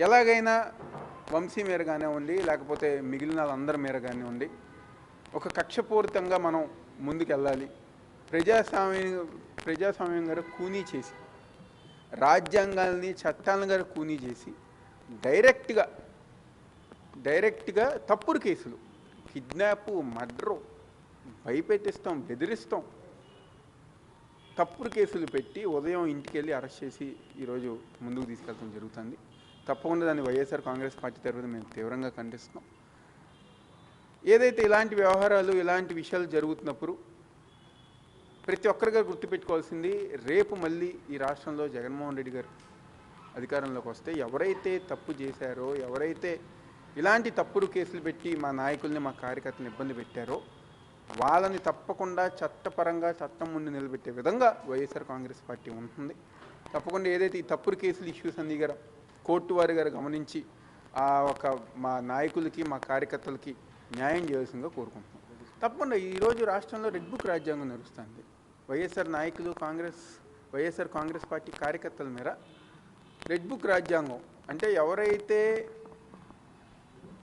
ఎలాగైనా వంశీ మీద కానివ్వండి, లేకపోతే మిగిలిన వాళ్ళందరి మీద కానివ్వండి, ఒక కక్షపూరితంగా మనం ముందుకు వెళ్ళాలి. ప్రజాస్వామ్యం గారు కూనీ చేసి, రాజ్యాంగాల్ని చట్టాలను గారు కూనీ చేసి డైరెక్ట్గా తప్పుడు కేసులు, కిడ్నాపు, మర్డరు, భయపెట్టిస్తాం, బెదిరిస్తాం, తప్పుడు కేసులు పెట్టి ఉదయం ఇంటికి వెళ్ళి అరెస్ట్ చేసి ఈరోజు ముందుకు తీసుకెళ్ళడం జరుగుతుంది. తప్పకుండా దాన్ని వైఎస్ఆర్ కాంగ్రెస్ పార్టీ తరఫున మేము తీవ్రంగా ఖండిస్తున్నాం. ఏదైతే ఇలాంటి వ్యవహారాలు, ఇలాంటి విషయాలు జరుగుతున్నప్పుడు ప్రతి ఒక్కరిగా గుర్తుపెట్టుకోవాల్సింది, రేపు మళ్ళీ ఈ రాష్ట్రంలో జగన్మోహన్ రెడ్డి గారు అధికారంలోకి వస్తే ఎవరైతే తప్పు చేశారో, ఎవరైతే ఇలాంటి తప్పుడు కేసులు పెట్టి మా నాయకుల్ని, మా కార్యకర్తలను ఇబ్బంది పెట్టారో వాళ్ళని తప్పకుండా చట్టపరంగా చట్టం ముందు నిలబెట్టే విధంగా వైఎస్ఆర్ కాంగ్రెస్ పార్టీ ఉంటుంది. తప్పకుండా ఏదైతే ఈ తప్పుడు కేసులు ఇష్యూస్ అన్నీ గారు కోర్టు వారి గారు గమనించి మా నాయకులకి, మా కార్యకర్తలకి న్యాయం చేయాల్సిందిగా కోరుకుంటున్నాం. తప్పకుండా ఈరోజు రాష్ట్రంలో రెడ్ బుక్ రాజ్యాంగం నడుస్తుంది. వైఎస్ఆర్ నాయకులు, వైఎస్ఆర్ కాంగ్రెస్ పార్టీ కార్యకర్తల మేర రెడ్ బుక్ రాజ్యాంగం అంటే ఎవరైతే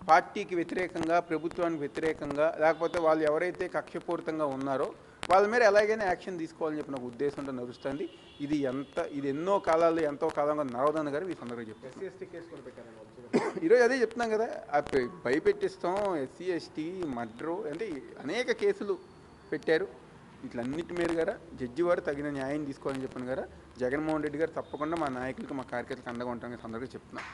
పార్టీకి వ్యతిరేకంగా, ప్రభుత్వానికి వ్యతిరేకంగా, లేకపోతే వాళ్ళు ఎవరైతే కక్షపూరితంగా ఉన్నారో వాళ్ళ మీద ఎలాగైనా యాక్షన్ తీసుకోవాలని చెప్పిన ఒక ఉద్దేశంతో నడుస్తుంది. ఇది ఎంతో కాలంగా నరవదని గారు ఈ సందర్భంగా చెప్పారు. SC/ST కేసు కూడా పెట్టారు ఈరోజు అదే చెప్తున్నాం కదా, భయపెట్టిస్తాం, SC/ST, మర్డరు అంటే అనేక కేసులు పెట్టారు. వీటిలన్నిటి మీద గారా జడ్జి వారు తగిన న్యాయం తీసుకోవాలని చెప్పిన గారా జగన్మోహన్ రెడ్డి గారు తప్పకుండా మా నాయకులకి, మా కార్యకర్తలకు అండగా ఉంటామని సందర్భంగా చెప్తున్నాం.